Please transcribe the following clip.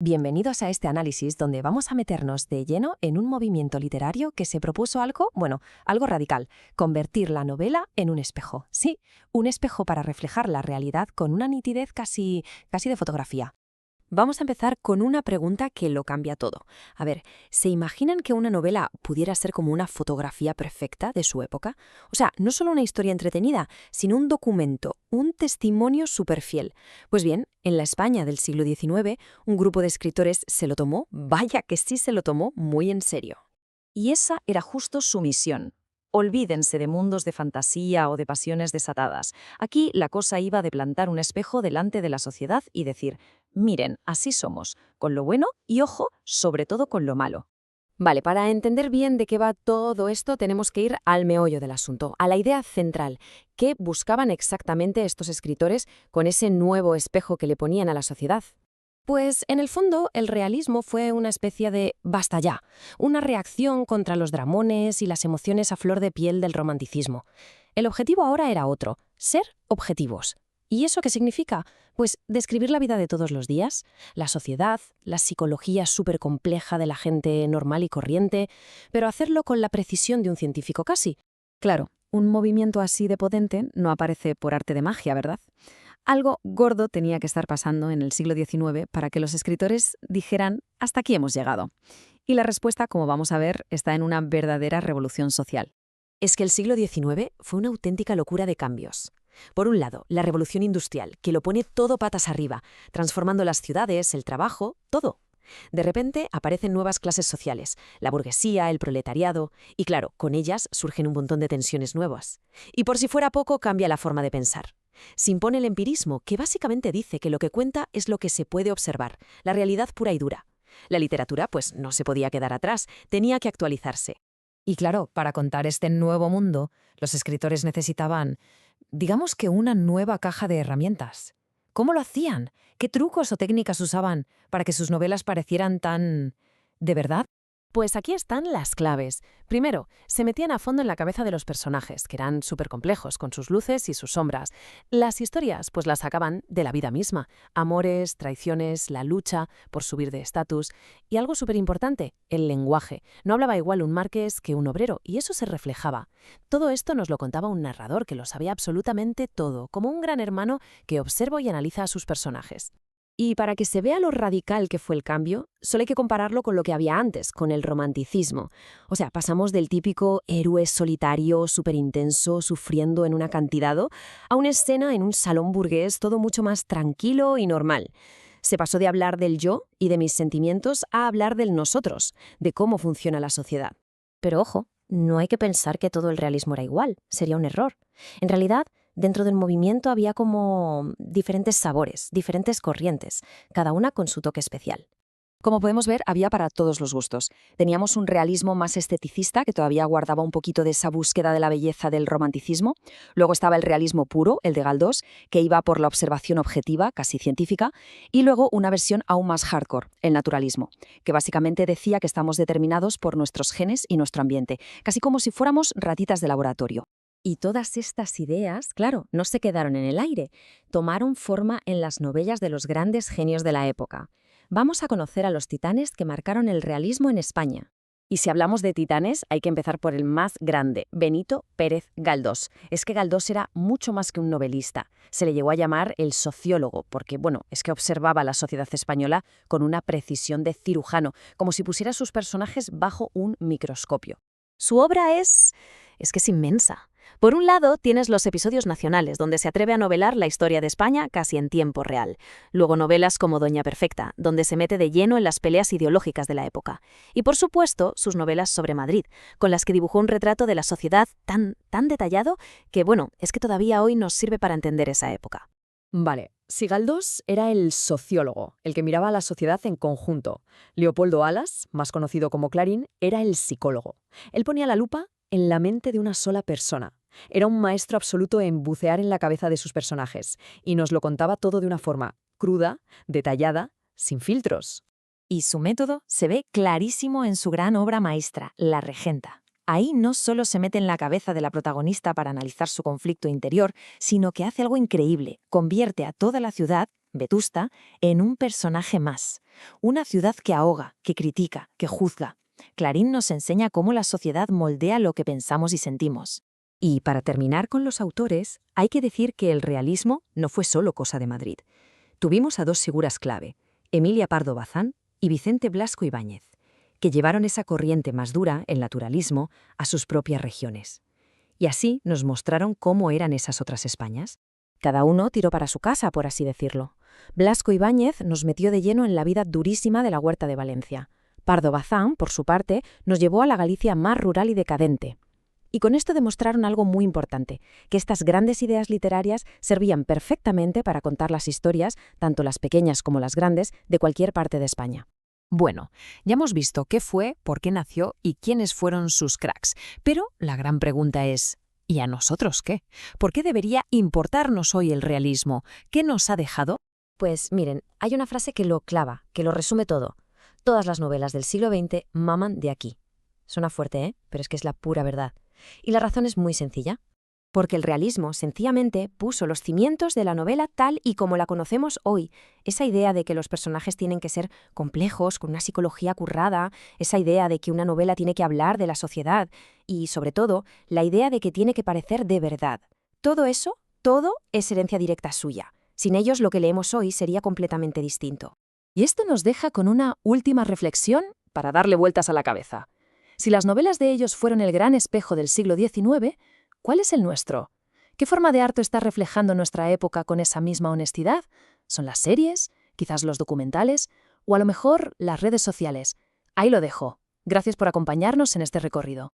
Bienvenidos a este análisis donde vamos a meternos de lleno en un movimiento literario que se propuso algo radical: convertir la novela en un espejo. Sí, un espejo para reflejar la realidad con una nitidez casi de fotografía. Vamos a empezar con una pregunta que lo cambia todo. A ver, ¿se imaginan que una novela pudiera ser como una fotografía perfecta de su época? O sea, no solo una historia entretenida, sino un documento, un testimonio súper fiel. Pues bien, en la España del siglo XIX, un grupo de escritores se lo tomó, vaya que sí se lo tomó, muy en serio. Y esa era justo su misión. Olvídense de mundos de fantasía o de pasiones desatadas. Aquí la cosa iba de plantar un espejo delante de la sociedad y decir, miren, así somos, con lo bueno y, ojo, sobre todo con lo malo. Vale, para entender bien de qué va todo esto tenemos que ir al meollo del asunto, a la idea central. ¿Qué buscaban exactamente estos escritores con ese nuevo espejo que le ponían a la sociedad? Pues en el fondo el realismo fue una especie de basta ya, una reacción contra los dramones y las emociones a flor de piel del romanticismo. El objetivo ahora era otro: ser objetivos. ¿Y eso qué significa? Pues describir la vida de todos los días, la sociedad, la psicología súper compleja de la gente normal y corriente, pero hacerlo con la precisión de un científico casi. Claro, un movimiento así de potente no aparece por arte de magia, ¿verdad? Algo gordo tenía que estar pasando en el siglo XIX para que los escritores dijeran, hasta aquí hemos llegado. Y la respuesta, como vamos a ver, está en una verdadera revolución social. Es que el siglo XIX fue una auténtica locura de cambios. Por un lado, la revolución industrial, que lo pone todo patas arriba, transformando las ciudades, el trabajo, todo. De repente aparecen nuevas clases sociales, la burguesía, el proletariado, y claro, con ellas surgen un montón de tensiones nuevas. Y por si fuera poco, cambia la forma de pensar. Se impone el empirismo, que básicamente dice que lo que cuenta es lo que se puede observar, la realidad pura y dura. La literatura, pues, no se podía quedar atrás, tenía que actualizarse. Y claro, para contar este nuevo mundo, los escritores necesitaban, digamos que una nueva caja de herramientas. ¿Cómo lo hacían? ¿Qué trucos o técnicas usaban para que sus novelas parecieran tan... ¿de verdad? Pues aquí están las claves. Primero, se metían a fondo en la cabeza de los personajes, que eran súper complejos, con sus luces y sus sombras. Las historias, pues las sacaban de la vida misma: amores, traiciones, la lucha por subir de estatus. Y algo súper importante, el lenguaje. No hablaba igual un marqués que un obrero, y eso se reflejaba. Todo esto nos lo contaba un narrador que lo sabía absolutamente todo, como un gran hermano que observa y analiza a sus personajes. Y para que se vea lo radical que fue el cambio, solo hay que compararlo con lo que había antes, con el romanticismo. O sea, pasamos del típico héroe solitario, súper intenso, sufriendo en un acantilado, a una escena en un salón burgués todo mucho más tranquilo y normal. Se pasó de hablar del yo y de mis sentimientos a hablar del nosotros, de cómo funciona la sociedad. Pero ojo, no hay que pensar que todo el realismo era igual, sería un error. En realidad, dentro del movimiento había como diferentes sabores, diferentes corrientes, cada una con su toque especial. Como podemos ver, había para todos los gustos. Teníamos un realismo más esteticista, que todavía guardaba un poquito de esa búsqueda de la belleza del romanticismo. Luego estaba el realismo puro, el de Galdós, que iba por la observación objetiva, casi científica. Y luego una versión aún más hardcore, el naturalismo, que básicamente decía que estamos determinados por nuestros genes y nuestro ambiente, casi como si fuéramos ratitas de laboratorio. Y todas estas ideas, claro, no se quedaron en el aire, tomaron forma en las novelas de los grandes genios de la época. Vamos a conocer a los titanes que marcaron el realismo en España. Y si hablamos de titanes, hay que empezar por el más grande, Benito Pérez Galdós. Es que Galdós era mucho más que un novelista. Se le llegó a llamar el sociólogo, porque, es que observaba la sociedad española con una precisión de cirujano, como si pusiera a sus personajes bajo un microscopio. Su obra es que es inmensa. Por un lado, tienes los episodios nacionales, donde se atreve a novelar la historia de España casi en tiempo real. Luego novelas como Doña Perfecta, donde se mete de lleno en las peleas ideológicas de la época. Y por supuesto, sus novelas sobre Madrid, con las que dibujó un retrato de la sociedad tan detallado que, es que todavía hoy nos sirve para entender esa época. Vale, si Galdós era el sociólogo, el que miraba a la sociedad en conjunto. Leopoldo Alas, más conocido como Clarín, era el psicólogo. Él ponía la lupa en la mente de una sola persona. Era un maestro absoluto en bucear en la cabeza de sus personajes, y nos lo contaba todo de una forma cruda, detallada, sin filtros. Y su método se ve clarísimo en su gran obra maestra, La Regenta. Ahí no solo se mete en la cabeza de la protagonista para analizar su conflicto interior, sino que hace algo increíble: convierte a toda la ciudad, Vetusta, en un personaje más. Una ciudad que ahoga, que critica, que juzga. Clarín nos enseña cómo la sociedad moldea lo que pensamos y sentimos. Y para terminar con los autores, hay que decir que el realismo no fue solo cosa de Madrid. Tuvimos a dos figuras clave, Emilia Pardo Bazán y Vicente Blasco Ibáñez, que llevaron esa corriente más dura, el naturalismo, a sus propias regiones. Y así nos mostraron cómo eran esas otras Españas. Cada uno tiró para su casa, por así decirlo. Blasco Ibáñez nos metió de lleno en la vida durísima de la Huerta de Valencia. Pardo Bazán, por su parte, nos llevó a la Galicia más rural y decadente. Y con esto demostraron algo muy importante, que estas grandes ideas literarias servían perfectamente para contar las historias, tanto las pequeñas como las grandes, de cualquier parte de España. Bueno, ya hemos visto qué fue, por qué nació y quiénes fueron sus cracks. Pero la gran pregunta es, ¿y a nosotros qué? ¿Por qué debería importarnos hoy el realismo? ¿Qué nos ha dejado? Pues miren, hay una frase que lo clava, que lo resume todo. Todas las novelas del siglo XX maman de aquí. Suena fuerte, ¿eh? Pero es que es la pura verdad. Y la razón es muy sencilla. Porque el realismo, sencillamente, puso los cimientos de la novela tal y como la conocemos hoy. Esa idea de que los personajes tienen que ser complejos, con una psicología currada, esa idea de que una novela tiene que hablar de la sociedad y, sobre todo, la idea de que tiene que parecer de verdad. Todo eso, todo es herencia directa suya. Sin ellos, lo que leemos hoy sería completamente distinto. Y esto nos deja con una última reflexión para darle vueltas a la cabeza. Si las novelas de ellos fueron el gran espejo del siglo XIX, ¿cuál es el nuestro? ¿Qué forma de arte está reflejando nuestra época con esa misma honestidad? ¿Son las series? ¿Quizás los documentales? ¿O a lo mejor las redes sociales? Ahí lo dejo. Gracias por acompañarnos en este recorrido.